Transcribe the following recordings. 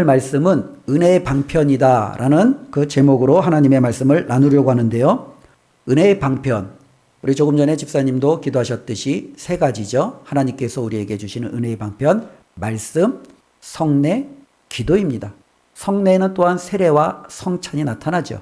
말씀은 은혜의 방편이다라는 그 제목으로 하나님의 말씀을 나누려고 하는데요. 은혜의 방편, 우리 조금 전에 집사님도 기도하셨듯이 세 가지죠. 하나님께서 우리에게 주시는 은혜의 방편, 말씀, 성례, 기도입니다. 성례는 또한 세례와 성찬이 나타나죠.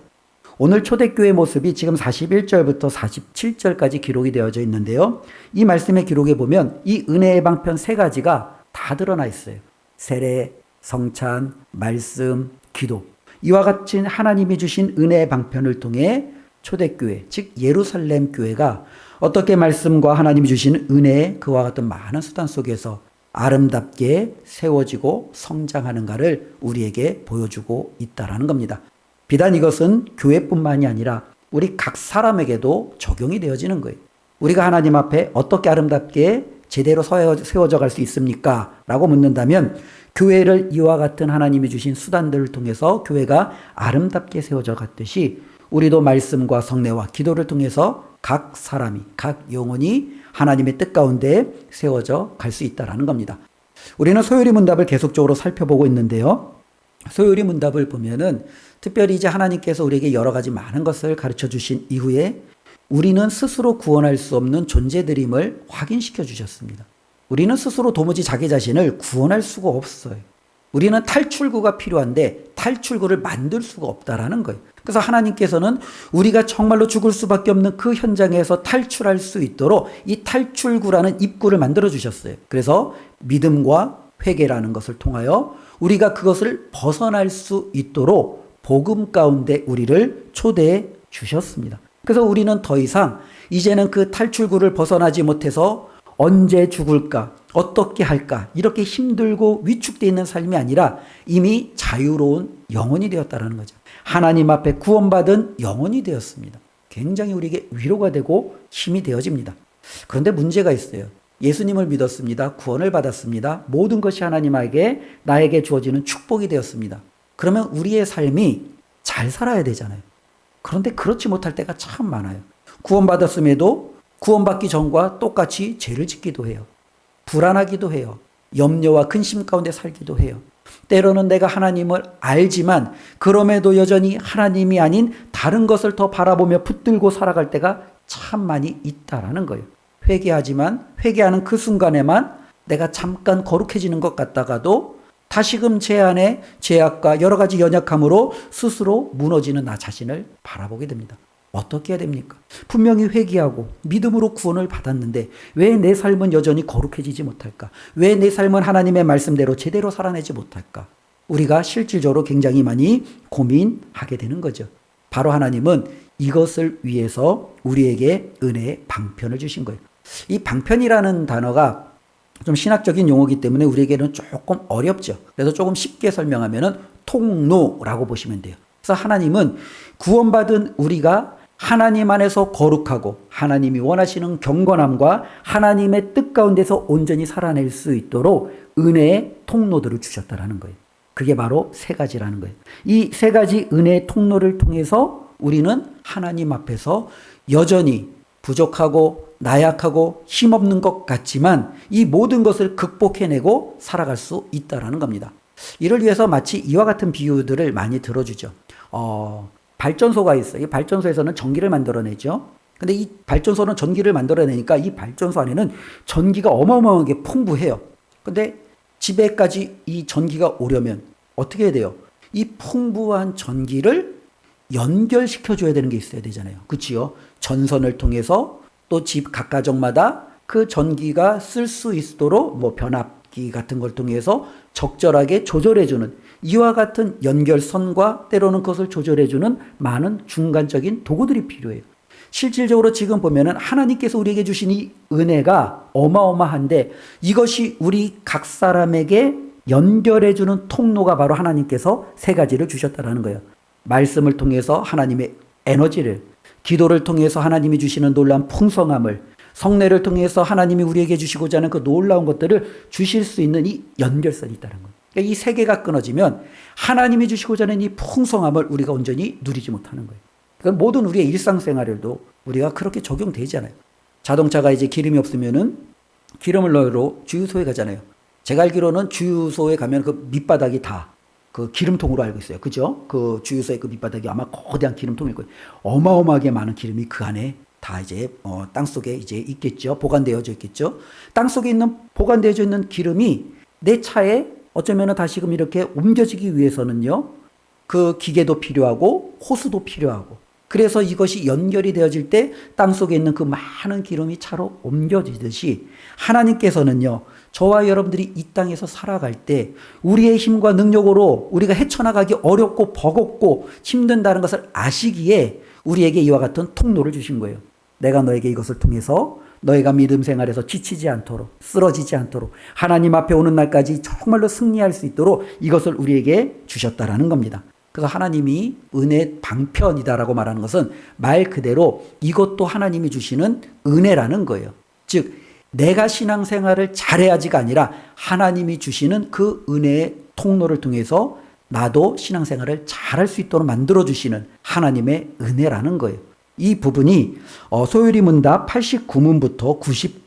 오늘 초대교회 모습이 지금 41절부터 47절까지 기록이 되어져 있는데요. 이 말씀의 기록에 보면 이 은혜의 방편 세 가지가 다 드러나 있어요. 세례, 성찬, 말씀, 기도. 이와 같이 하나님이 주신 은혜의 방편을 통해 초대교회, 즉 예루살렘 교회가 어떻게 말씀과 하나님이 주신 은혜의 그와 같은 많은 수단 속에서 아름답게 세워지고 성장하는가를 우리에게 보여주고 있다라는 겁니다. 비단 이것은 교회뿐만이 아니라 우리 각 사람에게도 적용이 되어지는 거예요. 우리가 하나님 앞에 어떻게 아름답게 제대로 세워져 갈 수 있습니까? 라고 묻는다면 교회를 이와 같은 하나님이 주신 수단들을 통해서 교회가 아름답게 세워져 갔듯이 우리도 말씀과 성례와 기도를 통해서 각 사람이, 각 영혼이 하나님의 뜻 가운데 세워져 갈 수 있다는 겁니다. 우리는 소요리 문답을 계속적으로 살펴보고 있는데요. 소요리 문답을 보면은 특별히 이제 하나님께서 우리에게 여러 가지 많은 것을 가르쳐 주신 이후에 우리는 스스로 구원할 수 없는 존재들임을 확인시켜 주셨습니다. 우리는 스스로 도무지 자기 자신을 구원할 수가 없어요. 우리는 탈출구가 필요한데 탈출구를 만들 수가 없다라는 거예요. 그래서 하나님께서는 우리가 정말로 죽을 수밖에 없는 그 현장에서 탈출할 수 있도록 이 탈출구라는 입구를 만들어 주셨어요. 그래서 믿음과 회개라는 것을 통하여 우리가 그것을 벗어날 수 있도록 복음 가운데 우리를 초대해 주셨습니다. 그래서 우리는 더 이상 이제는 그 탈출구를 벗어나지 못해서 언제 죽을까, 어떻게 할까 이렇게 힘들고 위축되어 있는 삶이 아니라 이미 자유로운 영혼이 되었다는 거죠. 하나님 앞에 구원받은 영혼이 되었습니다. 굉장히 우리에게 위로가 되고 힘이 되어집니다. 그런데 문제가 있어요. 예수님을 믿었습니다. 구원을 받았습니다. 모든 것이 하나님에게 나에게 주어지는 축복이 되었습니다. 그러면 우리의 삶이 잘 살아야 되잖아요. 그런데 그렇지 못할 때가 참 많아요. 구원받았음에도 구원받기 전과 똑같이 죄를 짓기도 해요. 불안하기도 해요. 염려와 근심 가운데 살기도 해요. 때로는 내가 하나님을 알지만 그럼에도 여전히 하나님이 아닌 다른 것을 더 바라보며 붙들고 살아갈 때가 참 많이 있다라는 거예요. 회개하지만 회개하는 그 순간에만 내가 잠깐 거룩해지는 것 같다가도 다시금 제 안에 죄악과 여러 가지 연약함으로 스스로 무너지는 나 자신을 바라보게 됩니다. 어떻게 해야 됩니까? 분명히 회개하고 믿음으로 구원을 받았는데 왜 내 삶은 여전히 거룩해지지 못할까? 왜 내 삶은 하나님의 말씀대로 제대로 살아내지 못할까? 우리가 실질적으로 굉장히 많이 고민하게 되는 거죠. 바로 하나님은 이것을 위해서 우리에게 은혜의 방편을 주신 거예요. 이 방편이라는 단어가 좀 신학적인 용어이기 때문에 우리에게는 조금 어렵죠. 그래서 조금 쉽게 설명하면은 통로라고 보시면 돼요. 그래서 하나님은 구원받은 우리가 하나님 안에서 거룩하고 하나님이 원하시는 경건함과 하나님의 뜻 가운데서 온전히 살아낼 수 있도록 은혜의 통로들을 주셨다라는 거예요. 그게 바로 세 가지라는 거예요. 이 세 가지 은혜의 통로를 통해서 우리는 하나님 앞에서 여전히 부족하고 나약하고 힘없는 것 같지만 이 모든 것을 극복해내고 살아갈 수 있다라는 겁니다. 이를 위해서 마치 이와 같은 비유들을 많이 들어주죠. 발전소가 있어요. 이 발전소에서는 전기를 만들어내죠. 근데 이 발전소는 전기를 만들어내니까 이 발전소 안에는 전기가 어마어마하게 풍부해요. 근데 집에까지 이 전기가 오려면 어떻게 해야 돼요? 이 풍부한 전기를 연결시켜줘야 되는 게 있어야 되잖아요. 그치요? 전선을 통해서 또 집 각 가정마다 그 전기가 쓸 수 있도록 뭐 변압기 같은 걸 통해서 적절하게 조절해주는 이와 같은 연결선과 때로는 그것을 조절해주는 많은 중간적인 도구들이 필요해요. 실질적으로 지금 보면은 하나님께서 우리에게 주신 이 은혜가 어마어마한데 이것이 우리 각 사람에게 연결해주는 통로가 바로 하나님께서 세 가지를 주셨다라는 거예요. 말씀을 통해서 하나님의 에너지를, 기도를 통해서 하나님이 주시는 놀라운 풍성함을, 성례를 통해서 하나님이 우리에게 주시고자 하는 그 놀라운 것들을 주실 수 있는 이 연결선이 있다는 거예요. 그러니까 이 세 개가 끊어지면 하나님이 주시고자 하는 이 풍성함을 우리가 온전히 누리지 못하는 거예요. 그러니까 모든 우리의 일상생활에도 우리가 그렇게 적용되잖아요. 자동차가 이제 기름이 없으면은 기름을 넣으러 주유소에 가잖아요. 제가 알기로는 주유소에 가면 그 밑바닥이 다 그 기름통으로 알고 있어요. 그죠? 그 주유소의 그 밑바닥이 아마 거대한 기름통일 거예요. 어마어마하게 많은 기름이 그 안에 다 이제 땅 속에 이제 있겠죠. 보관되어져 있겠죠. 땅 속에 있는 보관되어져 있는 기름이 내 차에 어쩌면은 다시금 이렇게 옮겨지기 위해서는요. 그 기계도 필요하고 호수도 필요하고 그래서 이것이 연결이 되어질 때 땅 속에 있는 그 많은 기름이 차로 옮겨지듯이 하나님께서는요. 저와 여러분들이 이 땅에서 살아갈 때 우리의 힘과 능력으로 우리가 헤쳐나가기 어렵고 버겁고 힘든다는 것을 아시기에 우리에게 이와 같은 통로를 주신 거예요. 내가 너에게 이것을 통해서 너희가 믿음 생활에서 지치지 않도록 쓰러지지 않도록 하나님 앞에 오는 날까지 정말로 승리할 수 있도록 이것을 우리에게 주셨다라는 겁니다. 그래서 하나님이 은혜 방편이다라고 말하는 것은 말 그대로 이것도 하나님이 주시는 은혜라는 거예요. 즉 내가 신앙생활을 잘해야지가 아니라 하나님이 주시는 그 은혜의 통로를 통해서 나도 신앙생활을 잘할 수 있도록 만들어주시는 하나님의 은혜라는 거예요. 이 부분이 소요리 문답 89문부터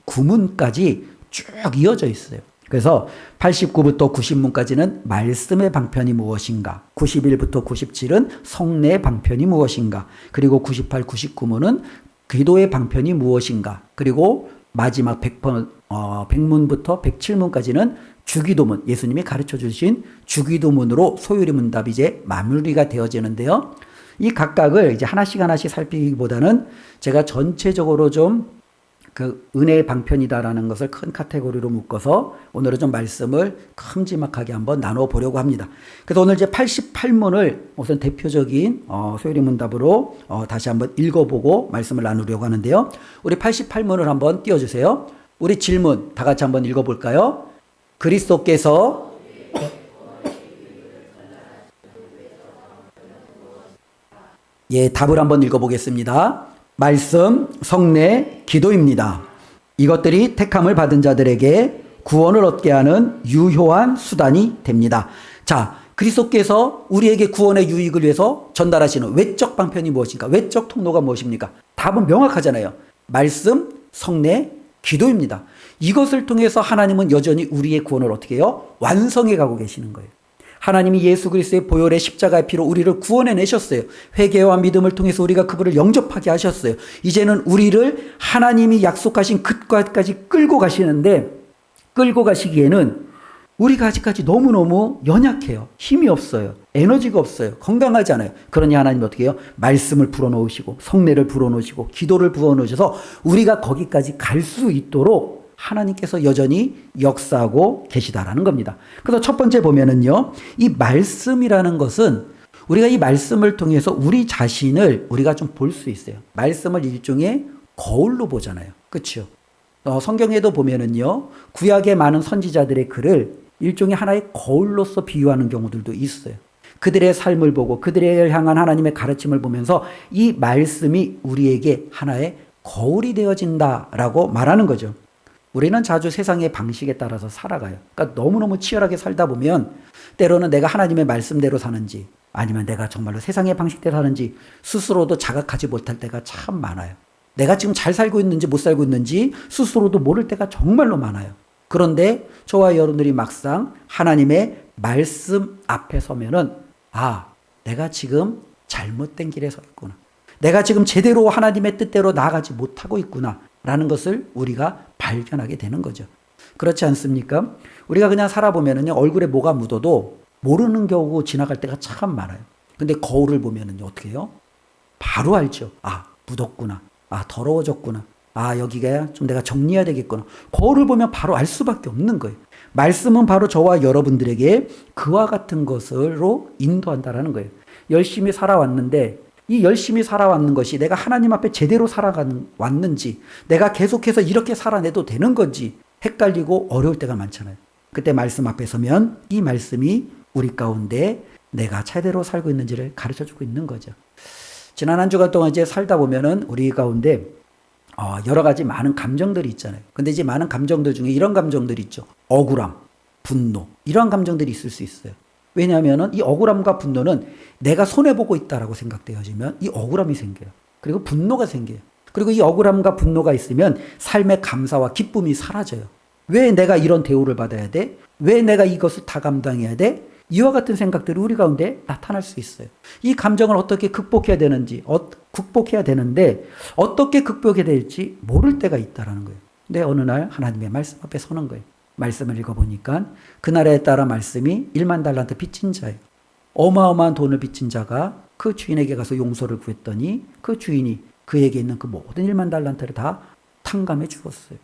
99문까지 쭉 이어져 있어요. 그래서 89부터 90문까지는 말씀의 방편이 무엇인가, 91부터 97은 성례의 방편이 무엇인가, 그리고 98, 99문은 기도의 방편이 무엇인가, 그리고 마지막 100문부터 107문까지는 주기도문, 예수님이 가르쳐 주신 주기도문으로 소요리 문답이 이제 마무리가 되어지는데요. 이 각각을 이제 하나씩 하나씩 살피기보다는 제가 전체적으로 좀 그 은혜의 방편이다라는 것을 큰 카테고리로 묶어서 오늘은 좀 말씀을 큼지막하게 한번 나눠 보려고 합니다. 그래서 오늘 이제 88문을 우선 대표적인 소요리 문답으로 다시 한번 읽어보고 말씀을 나누려고 하는데요. 우리 88문을 한번 띄워주세요. 우리 질문 다 같이 한번 읽어볼까요? 그리스도께서 답을 한번 읽어보겠습니다. 말씀, 성례, 기도입니다. 이것들이 택함을 받은 자들에게 구원을 얻게 하는 유효한 수단이 됩니다. 자, 그리스도께서 우리에게 구원의 유익을 위해서 전달하시는 외적 방편이 무엇인가? 외적 통로가 무엇입니까? 답은 명확하잖아요. 말씀, 성례, 기도입니다. 이것을 통해서 하나님은 여전히 우리의 구원을 어떻게 해요? 완성해 가고 계시는 거예요. 하나님이 예수 그리스도의 보혈의 십자가의 피로 우리를 구원해 내셨어요. 회개와 믿음을 통해서 우리가 그분을 영접하게 하셨어요. 이제는 우리를 하나님이 약속하신 끝까지 끌고 가시는데 끌고 가시기에는 우리가 아직까지 너무너무 연약해요. 힘이 없어요. 에너지가 없어요. 건강하지 않아요. 그러니 하나님이 어떻게 해요? 말씀을 불어넣으시고 성례를 불어넣으시고 기도를 불어넣으셔서 우리가 거기까지 갈 수 있도록 하나님께서 여전히 역사하고 계시다라는 겁니다. 그래서 첫 번째 보면은요, 이 말씀이라는 것은 우리가 이 말씀을 통해서 우리 자신을 우리가 좀 볼 수 있어요. 말씀을 일종의 거울로 보잖아요. 그렇죠? 성경에도 보면은요, 구약의 많은 선지자들의 글을 일종의 하나의 거울로서 비유하는 경우들도 있어요. 그들의 삶을 보고 그들을 향한 하나님의 가르침을 보면서 이 말씀이 우리에게 하나의 거울이 되어진다라고 말하는 거죠. 우리는 자주 세상의 방식에 따라서 살아가요. 그러니까 너무너무 치열하게 살다 보면 때로는 내가 하나님의 말씀대로 사는지 아니면 내가 정말로 세상의 방식대로 사는지 스스로도 자각하지 못할 때가 참 많아요. 내가 지금 잘 살고 있는지 못 살고 있는지 스스로도 모를 때가 정말로 많아요. 그런데 저와 여러분들이 막상 하나님의 말씀 앞에 서면은 내가 지금 잘못된 길에 서 있구나. 내가 지금 제대로 하나님의 뜻대로 나아가지 못하고 있구나 라는 것을 우리가 발견하게 되는 거죠. 그렇지 않습니까? 우리가 그냥 살아보면은요, 얼굴에 뭐가 묻어도 모르는 경우 지나갈 때가 참 많아요. 근데 거울을 보면은요, 어떻게 해요? 바로 알죠. 묻었구나. 더러워졌구나. 여기가 좀 내가 정리해야 되겠구나. 거울을 보면 바로 알 수밖에 없는 거예요. 말씀은 바로 저와 여러분들에게 그와 같은 것으로 인도한다라는 거예요. 열심히 살아왔는데 이 열심히 살아왔는 것이 내가 하나님 앞에 제대로 살아왔는지 내가 계속해서 이렇게 살아내도 되는 건지 헷갈리고 어려울 때가 많잖아요. 그때 말씀 앞에 서면 이 말씀이 우리 가운데 내가 제대로 살고 있는지를 가르쳐주고 있는 거죠. 지난 한 주간 동안 이제 살다 보면은 우리 가운데 여러 가지 많은 감정들이 있잖아요. 근데 이제 많은 감정들 중에 이런 감정들이 있죠. 억울함, 분노, 이런 감정들이 있을 수 있어요. 왜냐하면 이 억울함과 분노는 내가 손해보고 있다라고 생각되어지면 이 억울함이 생겨요. 그리고 분노가 생겨요. 그리고 이 억울함과 분노가 있으면 삶의 감사와 기쁨이 사라져요. 왜 내가 이런 대우를 받아야 돼? 왜 내가 이것을 다 감당해야 돼? 이와 같은 생각들이 우리 가운데 나타날 수 있어요. 이 감정을 어떻게 극복해야 되는지, 극복해야 되는데 어떻게 극복해야 될지 모를 때가 있다라는 거예요. 근데 어느 날 하나님의 말씀 앞에 서는 거예요. 말씀을 읽어보니까 그날에 따라 말씀이 1만 달란트 빚진 자예요. 어마어마한 돈을 빚진 자가 그 주인에게 가서 용서를 구했더니 그 주인이 그에게 있는 그 모든 1만 달란트를 다 탕감해 주었어요.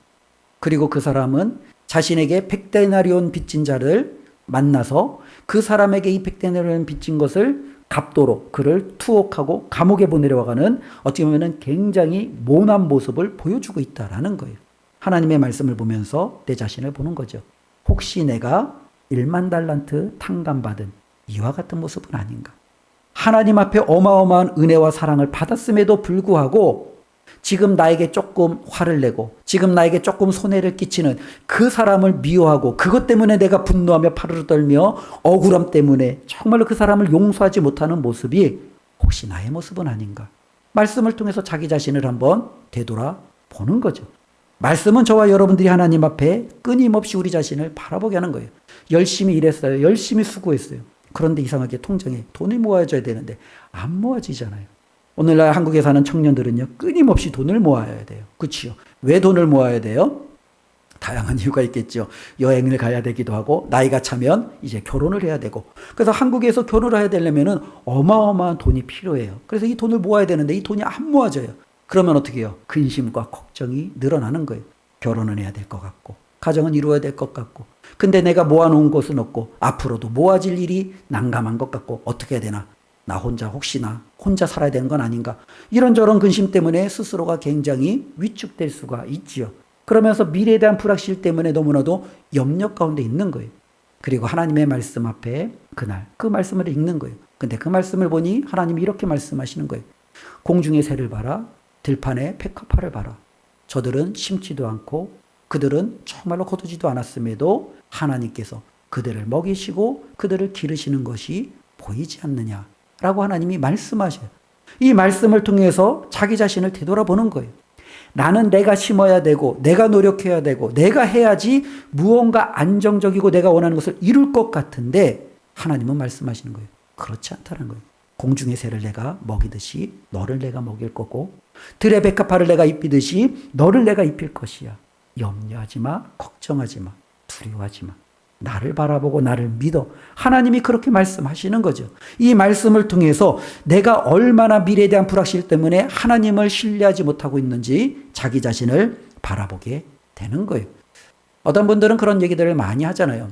그리고 그 사람은 자신에게 100데나리온 빚진 자를 만나서 그 사람에게 이 100데나리온 빚진 것을 갚도록 그를 투옥하고 감옥에 보내려가는 어떻게 보면 굉장히 모난 모습을 보여주고 있다라는 거예요. 하나님의 말씀을 보면서 내 자신을 보는 거죠. 혹시 내가 1만 달란트 탕감받은 이와 같은 모습은 아닌가? 하나님 앞에 어마어마한 은혜와 사랑을 받았음에도 불구하고 지금 나에게 조금 화를 내고 지금 나에게 조금 손해를 끼치는 그 사람을 미워하고 그것 때문에 내가 분노하며 파르르 떨며 억울함 때문에 정말로 그 사람을 용서하지 못하는 모습이 혹시 나의 모습은 아닌가? 말씀을 통해서 자기 자신을 한번 되돌아보는 거죠. 말씀은 저와 여러분들이 하나님 앞에 끊임없이 우리 자신을 바라보게 하는 거예요. 열심히 일했어요. 열심히 수고했어요. 그런데 이상하게 통장에 돈이 모아져야 되는데 안 모아지잖아요. 오늘날 한국에 사는 청년들은요, 끊임없이 돈을 모아야 돼요. 그렇죠? 왜 돈을 모아야 돼요? 다양한 이유가 있겠죠. 여행을 가야 되기도 하고, 나이가 차면 이제 결혼을 해야 되고. 그래서 한국에서 결혼을 해야 되려면 어마어마한 돈이 필요해요. 그래서 이 돈을 모아야 되는데 이 돈이 안 모아져요. 그러면 어떻게 해요? 근심과 걱정이 늘어나는 거예요. 결혼은 해야 될 것 같고, 가정은 이루어야 될 것 같고, 근데 내가 모아놓은 것은 없고, 앞으로도 모아질 일이 난감한 것 같고, 어떻게 해야 되나? 나 혼자 혹시나 혼자 살아야 되는 건 아닌가? 이런저런 근심 때문에 스스로가 굉장히 위축될 수가 있지요. 그러면서 미래에 대한 불확실 때문에 너무나도 염려 가운데 있는 거예요. 그리고 하나님의 말씀 앞에 그날 그 말씀을 읽는 거예요. 근데 그 말씀을 보니 하나님이 이렇게 말씀하시는 거예요. 공중의 새를 봐라. 들판의 백합화를 봐라. 저들은 심지도 않고 그들은 정말로 거두지도 않았음에도 하나님께서 그들을 먹이시고 그들을 기르시는 것이 보이지 않느냐 라고 하나님이 말씀하셔요. 이 말씀을 통해서 자기 자신을 되돌아보는 거예요. 나는 내가 심어야 되고 내가 노력해야 되고 내가 해야지 무언가 안정적이고 내가 원하는 것을 이룰 것 같은데 하나님은 말씀하시는 거예요. 그렇지 않다는 거예요. 공중의 새를 내가 먹이듯이 너를 내가 먹일 거고 들의 백합화를 내가 입히듯이 너를 내가 입힐 것이야. 염려하지 마, 걱정하지 마, 두려워하지 마. 나를 바라보고 나를 믿어. 하나님이 그렇게 말씀하시는 거죠. 이 말씀을 통해서 내가 얼마나 미래에 대한 불확실 때문에 하나님을 신뢰하지 못하고 있는지 자기 자신을 바라보게 되는 거예요. 어떤 분들은 그런 얘기들을 많이 하잖아요.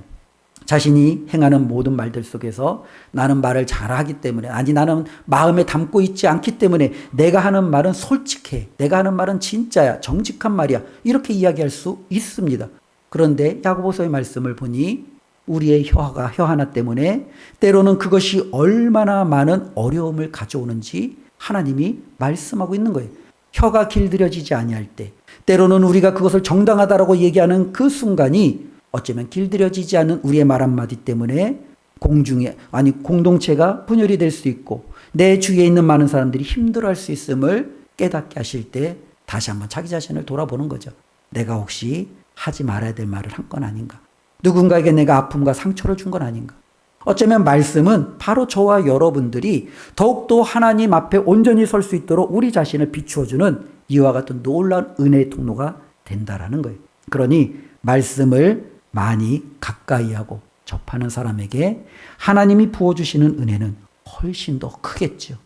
자신이 행하는 모든 말들 속에서 나는 말을 잘하기 때문에, 아니 나는 마음에 담고 있지 않기 때문에 내가 하는 말은 솔직해. 내가 하는 말은 진짜야. 정직한 말이야. 이렇게 이야기할 수 있습니다. 그런데 야고보서의 말씀을 보니 우리의 혀 하나 때문에 때로는 그것이 얼마나 많은 어려움을 가져오는지 하나님이 말씀하고 있는 거예요. 혀가 길들여지지 아니할 때, 때로는 우리가 그것을 정당하다라고 얘기하는 그 순간이 어쩌면 길들여지지 않은 우리의 말 한마디 때문에 공동체가 분열이 될 수 있고 내 주위에 있는 많은 사람들이 힘들어할 수 있음을 깨닫게 하실 때 다시 한번 자기 자신을 돌아보는 거죠. 내가 혹시 하지 말아야 될 말을 한 건 아닌가? 누군가에게 내가 아픔과 상처를 준 건 아닌가? 어쩌면 말씀은 바로 저와 여러분들이 더욱더 하나님 앞에 온전히 설 수 있도록 우리 자신을 비추어주는 이와 같은 놀라운 은혜의 통로가 된다라는 거예요. 그러니 말씀을 많이 가까이 하고 접하는 사람에게 하나님이 부어주시는 은혜는 훨씬 더 크겠죠.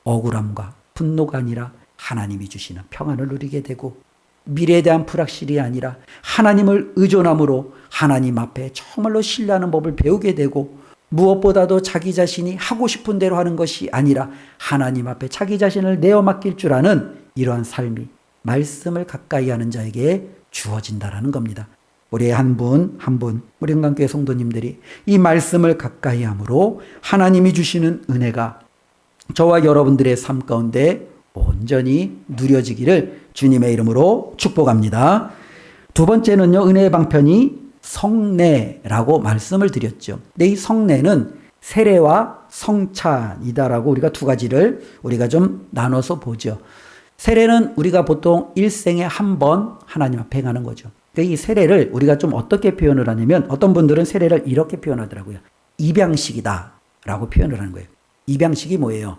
억울함과 분노가 아니라 하나님이 주시는 평안을 누리게 되고 미래에 대한 불확실이 아니라 하나님을 의존함으로 하나님 앞에 정말로 신뢰하는 법을 배우게 되고 무엇보다도 자기 자신이 하고 싶은 대로 하는 것이 아니라 하나님 앞에 자기 자신을 내어 맡길 줄 아는 이러한 삶이 말씀을 가까이 하는 자에게 주어진다라는 겁니다. 우리 한 분 한 분 우리 은강교회 성도님들이 이 말씀을 가까이 함으로 하나님이 주시는 은혜가 저와 여러분들의 삶 가운데 온전히 누려지기를 주님의 이름으로 축복합니다. 두 번째는요, 은혜의 방편이 성례라고 말씀을 드렸죠. 근데 이 성례는 세례와 성찬이다라고 우리가 두 가지를 우리가 좀 나눠서 보죠. 세례는 우리가 보통 일생에 한 번 하나님 앞에 행하는 거죠. 그러니까 이 세례를 우리가 좀 어떻게 표현을 하냐면 어떤 분들은 세례를 이렇게 표현하더라고요. 입양식이다라고 표현을 하는 거예요. 입양식이 뭐예요?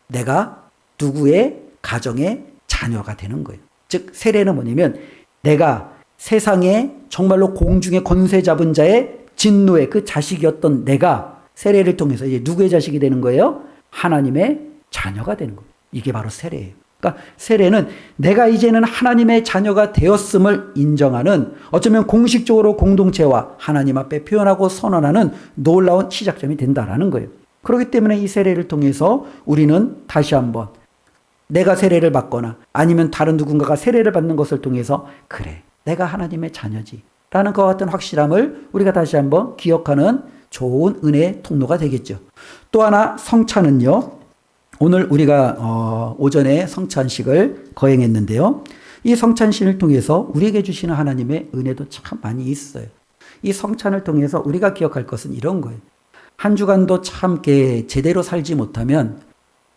내가 누구의 가정의 자녀가 되는 거예요. 즉 세례는 뭐냐면 내가 세상에 정말로 공중의 권세 잡은 자의 진노의 그 자식이었던 내가 세례를 통해서 이제 누구의 자식이 되는 거예요? 하나님의 자녀가 되는 거예요. 이게 바로 세례예요. 그러니까 세례는 내가 이제는 하나님의 자녀가 되었음을 인정하는, 어쩌면 공식적으로 공동체와 하나님 앞에 표현하고 선언하는 놀라운 시작점이 된다라는 거예요. 그렇기 때문에 이 세례를 통해서 우리는 다시 한번 내가 세례를 받거나 아니면 다른 누군가가 세례를 받는 것을 통해서 그래, 내가 하나님의 자녀지 라는 것 같은 확실함을 우리가 다시 한번 기억하는 좋은 은혜의 통로가 되겠죠. 또 하나, 성찬은요, 오늘 우리가 오전에 성찬식을 거행했는데요. 이 성찬식을 통해서 우리에게 주시는 하나님의 은혜도 참 많이 있어요. 이 성찬을 통해서 우리가 기억할 것은 이런 거예요. 한 주간도 참 제대로 살지 못하면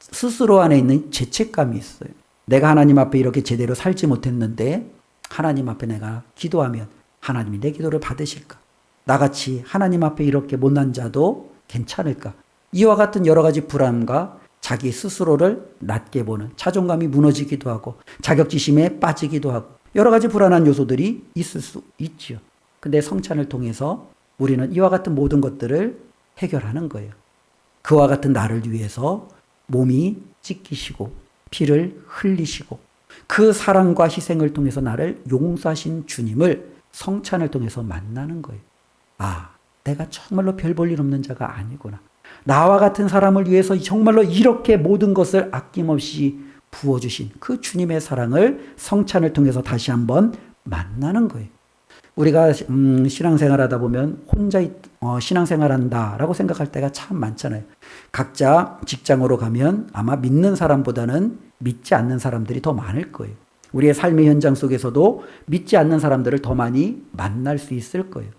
스스로 안에 있는 죄책감이 있어요. 내가 하나님 앞에 이렇게 제대로 살지 못했는데 하나님 앞에 내가 기도하면 하나님이 내 기도를 받으실까? 나같이 하나님 앞에 이렇게 못난 자도 괜찮을까? 이와 같은 여러 가지 불안과 자기 스스로를 낮게 보는 자존감이 무너지기도 하고 자격지심에 빠지기도 하고 여러 가지 불안한 요소들이 있을 수 있지요. 근데 성찬을 통해서 우리는 이와 같은 모든 것들을 해결하는 거예요. 그와 같은 나를 위해서 몸이 찢기시고 피를 흘리시고 그 사랑과 희생을 통해서 나를 용서하신 주님을 성찬을 통해서 만나는 거예요. 아, 내가 정말로 별 볼 일 없는 자가 아니구나. 나와 같은 사람을 위해서 정말로 이렇게 모든 것을 아낌없이 부어주신 그 주님의 사랑을 성찬을 통해서 다시 한번 만나는 거예요. 우리가 신앙생활하다 보면 혼자 신앙생활한다라고 생각할 때가 참 많잖아요. 각자 직장으로 가면 아마 믿는 사람보다는 믿지 않는 사람들이 더 많을 거예요. 우리의 삶의 현장 속에서도 믿지 않는 사람들을 더 많이 만날 수 있을 거예요.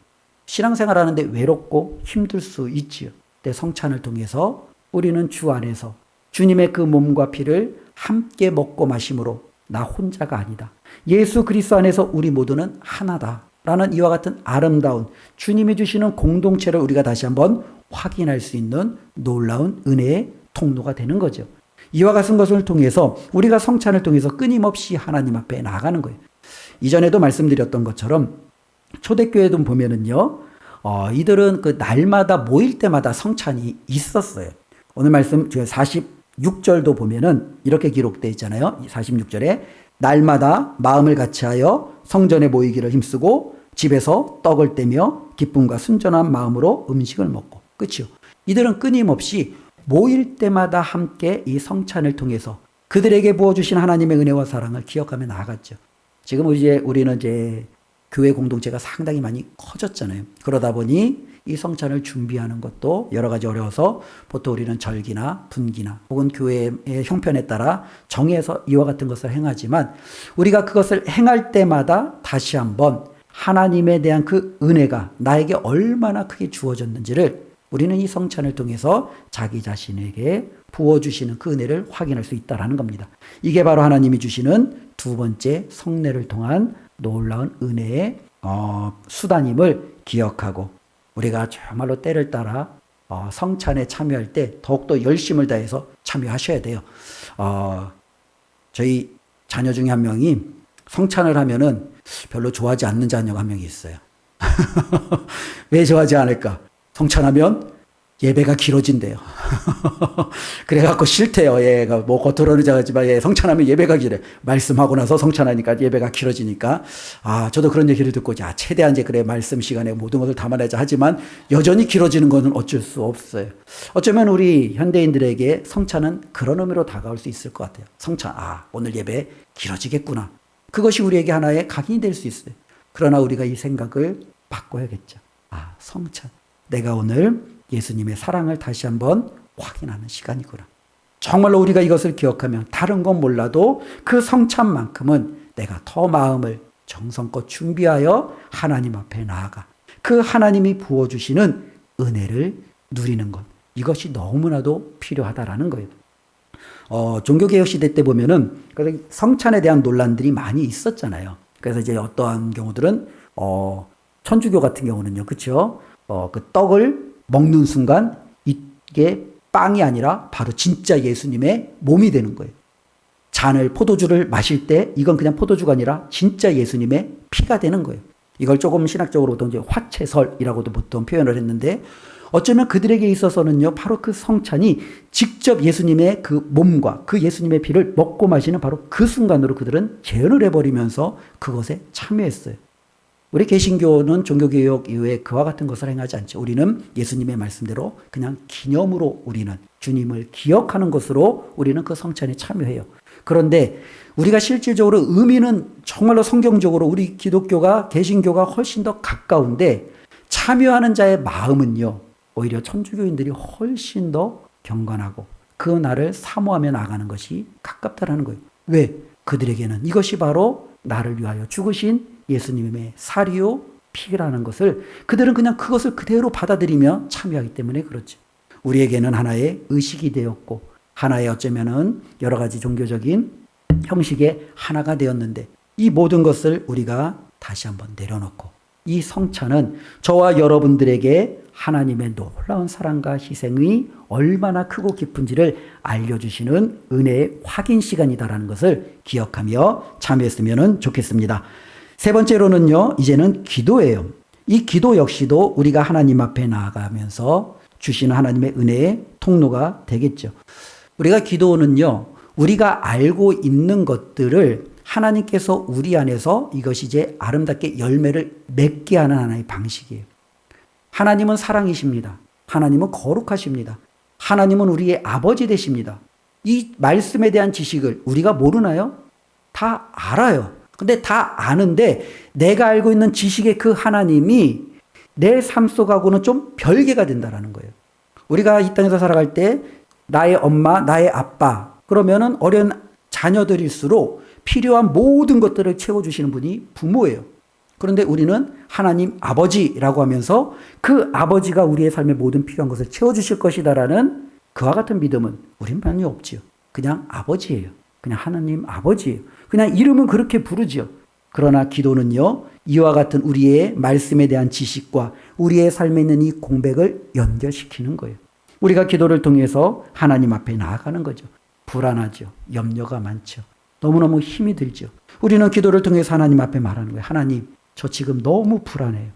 신앙생활하는데 외롭고 힘들 수 있지요. 근데 성찬을 통해서 우리는 주 안에서 주님의 그 몸과 피를 함께 먹고 마심으로 나 혼자가 아니다. 예수 그리스도 안에서 우리 모두는 하나다. 라는 이와 같은 아름다운 주님이 주시는 공동체를 우리가 다시 한번 확인할 수 있는 놀라운 은혜의 통로가 되는 거죠. 이와 같은 것을 통해서 우리가 성찬을 통해서 끊임없이 하나님 앞에 나아가는 거예요. 이전에도 말씀드렸던 것처럼 초대교회도 보면은요, 이들은 그 날마다 모일 때마다 성찬이 있었어요. 오늘 말씀 46절도 보면은 이렇게 기록되어 있잖아요. 46절에 날마다 마음을 같이하여 성전에 모이기를 힘쓰고 집에서 떡을 떼며 기쁨과 순전한 마음으로 음식을 먹고. 그렇죠? 이들은 끊임없이 모일 때마다 함께 이 성찬을 통해서 그들에게 부어주신 하나님의 은혜와 사랑을 기억하며 나아갔죠. 지금 우리는 이제 교회 공동체가 상당히 많이 커졌잖아요. 그러다 보니 이 성찬을 준비하는 것도 여러 가지 어려워서 보통 우리는 절기나 분기나 혹은 교회의 형편에 따라 정해서 이와 같은 것을 행하지만 우리가 그것을 행할 때마다 다시 한번 하나님에 대한 그 은혜가 나에게 얼마나 크게 주어졌는지를 우리는 이 성찬을 통해서 자기 자신에게 부어주시는 그 은혜를 확인할 수 있다는 겁니다. 이게 바로 하나님이 주시는 두 번째 성례를 통한 놀라운 은혜의 수단임을 기억하고 우리가 정말로 때를 따라 성찬에 참여할 때 더욱더 열심을 다해서 참여하셔야 돼요. 저희 자녀 중에 한 명이 성찬을 하면은 별로 좋아하지 않는 자녀가 한 명이 있어요. 왜 좋아하지 않을까? 성찬하면 예배가 길어진대요. 그래갖고 싫대요. 얘가 뭐 겉으로는 작았지만 성찬하면 예배가 길어요. 말씀하고 나서 성찬하니까 예배가 길어지니까. 저도 그런 얘기를 듣고 최대한 이제 그래 말씀 시간에 모든 것을 담아내자 하지만 여전히 길어지는 것은 어쩔 수 없어요. 어쩌면 우리 현대인들에게 성찬은 그런 의미로 다가올 수 있을 것 같아요. 성찬, 오늘 예배 길어지겠구나. 그것이 우리에게 하나의 각인이 될 수 있어요. 그러나 우리가 이 생각을 바꿔야겠죠. 성찬. 내가 오늘 예수님의 사랑을 다시 한번 확인하는 시간이구나. 정말로 우리가 이것을 기억하면 다른 건 몰라도 그 성찬만큼은 내가 더 마음을 정성껏 준비하여 하나님 앞에 나아가 그 하나님이 부어주시는 은혜를 누리는 것. 이것이 너무나도 필요하다라는 거예요. 종교개혁 시대 때 보면은 성찬에 대한 논란들이 많이 있었잖아요. 그래서 이제 어떠한 경우들은 천주교 같은 경우는요, 그렇죠? 그 떡을 먹는 순간 이게 빵이 아니라 바로 진짜 예수님의 몸이 되는 거예요. 잔을 포도주를 마실 때 이건 그냥 포도주가 아니라 진짜 예수님의 피가 되는 거예요. 이걸 조금 신학적으로도 이제 화채설이라고도 보통 표현을 했는데 어쩌면 그들에게 있어서는요, 바로 그 성찬이 직접 예수님의 그 몸과 그 예수님의 피를 먹고 마시는 바로 그 순간으로 그들은 재현을 해버리면서 그것에 참여했어요. 우리 개신교는 종교개혁 이후에 그와 같은 것을 행하지 않죠. 우리는 예수님의 말씀대로 그냥 기념으로 우리는 주님을 기억하는 것으로 우리는 그 성찬에 참여해요. 그런데 우리가 실질적으로 의미는 정말로 성경적으로 우리 기독교가 개신교가 훨씬 더 가까운데 참여하는 자의 마음은요, 오히려 천주교인들이 훨씬 더 경건하고 그 날을 사모하며 나가는 것이 가깝다라는 거예요. 왜? 그들에게는 이것이 바로 나를 위하여 죽으신 예수님의 살이요 피라는 것을 그들은 그냥 그것을 그대로 받아들이며 참여하기 때문에 그렇죠. 우리에게는 하나의 의식이 되었고 하나의 어쩌면은 여러 가지 종교적인 형식의 하나가 되었는데 이 모든 것을 우리가 다시 한번 내려놓고 이 성찬은 저와 여러분들에게 하나님의 놀라운 사랑과 희생이 얼마나 크고 깊은지를 알려주시는 은혜의 확인 시간이다라는 것을 기억하며 참여했으면 좋겠습니다. 세 번째로는요, 이제는 기도예요. 이 기도 역시도 우리가 하나님 앞에 나아가면서 주시는 하나님의 은혜의 통로가 되겠죠. 우리가 기도는요, 우리가 알고 있는 것들을 하나님께서 우리 안에서 이것이 이제 아름답게 열매를 맺게 하는 하나의 방식이에요. 하나님은 사랑이십니다. 하나님은 거룩하십니다. 하나님은 우리의 아버지 되십니다. 이 말씀에 대한 지식을 우리가 모르나요? 다 알아요. 근데 다 아는데 내가 알고 있는 지식의 그 하나님이 내 삶 속하고는 좀 별개가 된다라는 거예요. 우리가 이 땅에서 살아갈 때 나의 엄마, 나의 아빠, 그러면은 어린 자녀들일수록 필요한 모든 것들을 채워주시는 분이 부모예요. 그런데 우리는 하나님 아버지라고 하면서 그 아버지가 우리의 삶의 모든 필요한 것을 채워주실 것이다라는 그와 같은 믿음은 우리만이 없지요. 그냥 아버지예요. 그냥 하나님 아버지예요. 그냥 이름은 그렇게 부르지요. 그러나 기도는요, 이와 같은 우리의 말씀에 대한 지식과 우리의 삶에 있는 이 공백을 연결시키는 거예요. 우리가 기도를 통해서 하나님 앞에 나아가는 거죠. 불안하죠. 염려가 많죠. 너무너무 힘이 들죠. 우리는 기도를 통해서 하나님 앞에 말하는 거예요. 하나님, 저 지금 너무 불안해요.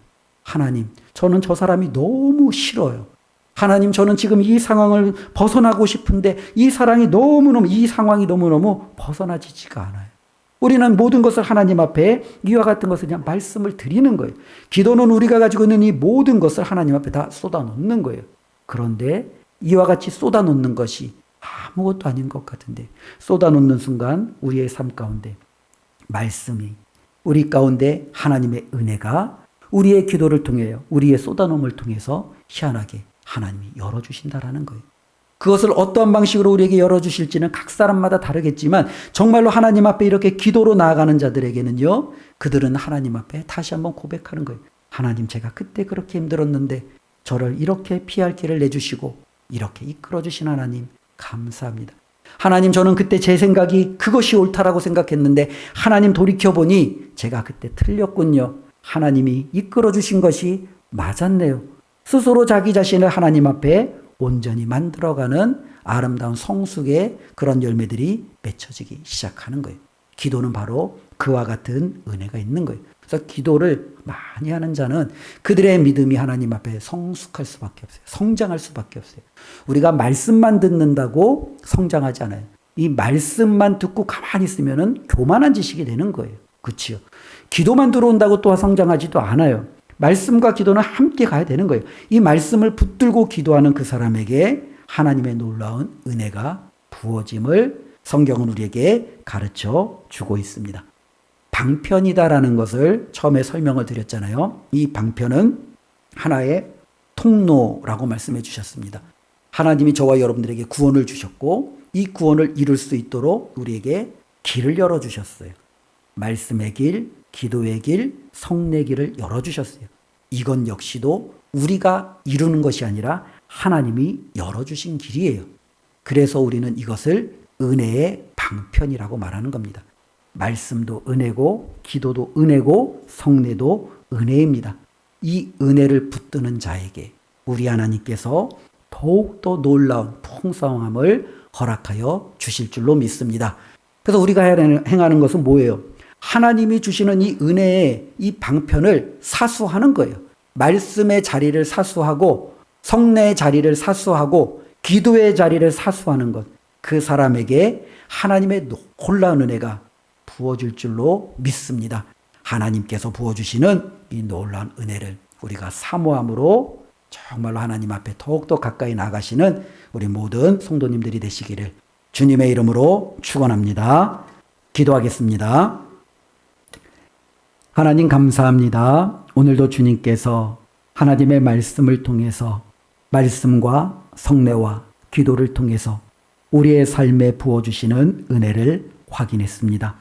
하나님, 저는 저 사람이 너무 싫어요. 하나님, 저는 지금 이 상황을 벗어나고 싶은데 이 상황이 너무너무 벗어나지지가 않아요. 우리는 모든 것을 하나님 앞에 이와 같은 것을 그냥 말씀을 드리는 거예요. 기도는 우리가 가지고 있는 이 모든 것을 하나님 앞에 다 쏟아놓는 거예요. 그런데 이와 같이 쏟아놓는 것이 아무것도 아닌 것 같은데 쏟아놓는 순간 우리의 삶 가운데 말씀이 우리 가운데 하나님의 은혜가 우리의 기도를 통해 우리의 쏟아놓음을 통해서 희한하게 하나님이 열어주신다라는 거예요. 그것을 어떠한 방식으로 우리에게 열어주실지는 각 사람마다 다르겠지만 정말로 하나님 앞에 이렇게 기도로 나아가는 자들에게는요, 그들은 하나님 앞에 다시 한번 고백하는 거예요. 하나님, 제가 그때 그렇게 힘들었는데 저를 이렇게 피할 길을 내주시고 이렇게 이끌어주신 하나님 감사합니다. 하나님, 저는 그때 제 생각이 그것이 옳다라고 생각했는데 하나님 돌이켜보니 제가 그때 틀렸군요. 하나님이 이끌어주신 것이 맞았네요. 스스로 자기 자신을 하나님 앞에 온전히 만들어가는 아름다운 성숙의 그런 열매들이 맺혀지기 시작하는 거예요. 기도는 바로 그와 같은 은혜가 있는 거예요. 그래서 기도를 많이 하는 자는 그들의 믿음이 하나님 앞에 성숙할 수밖에 없어요. 성장할 수밖에 없어요. 우리가 말씀만 듣는다고 성장하지 않아요. 이 말씀만 듣고 가만히 있으면은 교만한 지식이 되는 거예요. 그렇죠? 기도만 들어온다고 또 성장하지도 않아요. 말씀과 기도는 함께 가야 되는 거예요. 이 말씀을 붙들고 기도하는 그 사람에게 하나님의 놀라운 은혜가 부어짐을 성경은 우리에게 가르쳐 주고 있습니다. 방편이다라는 것을 처음에 설명을 드렸잖아요. 이 방편은 하나의 통로라고 말씀해 주셨습니다. 하나님이 저와 여러분들에게 구원을 주셨고 이 구원을 이룰 수 있도록 우리에게 길을 열어주셨어요. 말씀의 길, 기도의 길, 성례의 길을 열어주셨어요. 이건 역시도 우리가 이루는 것이 아니라 하나님이 열어주신 길이에요. 그래서 우리는 이것을 은혜의 방편이라고 말하는 겁니다. 말씀도 은혜고 기도도 은혜고 성례도 은혜입니다. 이 은혜를 붙드는 자에게 우리 하나님께서 더욱더 놀라운 풍성함을 허락하여 주실 줄로 믿습니다. 그래서 우리가 행하는 것은 뭐예요? 하나님이 주시는 이 은혜의 이 방편을 사수하는 거예요. 말씀의 자리를 사수하고 성례의 자리를 사수하고 기도의 자리를 사수하는 것. 그 사람에게 하나님의 놀라운 은혜가 부어질 줄로 믿습니다. 하나님께서 부어주시는 이 놀라운 은혜를 우리가 사모함으로 정말로 하나님 앞에 더욱더 가까이 나가시는 우리 모든 성도님들이 되시기를 주님의 이름으로 축원합니다. 기도하겠습니다. 하나님 감사합니다. 오늘도 주님께서 하나님의 말씀을 통해서 말씀과 성례와 기도를 통해서 우리의 삶에 부어주시는 은혜를 확인했습니다.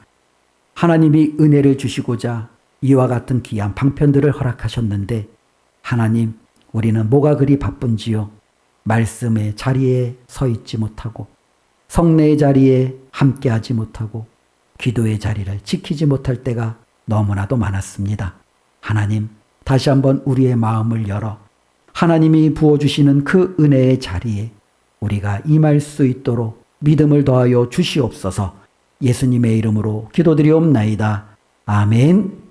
하나님이 은혜를 주시고자 이와 같은 귀한 방편들을 허락하셨는데 하나님, 우리는 뭐가 그리 바쁜지요? 말씀의 자리에 서 있지 못하고 성례의 자리에 함께하지 못하고 기도의 자리를 지키지 못할 때가 너무나도 많았습니다. 하나님, 다시 한번 우리의 마음을 열어 하나님이 부어주시는 그 은혜의 자리에 우리가 임할 수 있도록 믿음을 더하여 주시옵소서. 예수님의 이름으로 기도드리옵나이다. 아멘.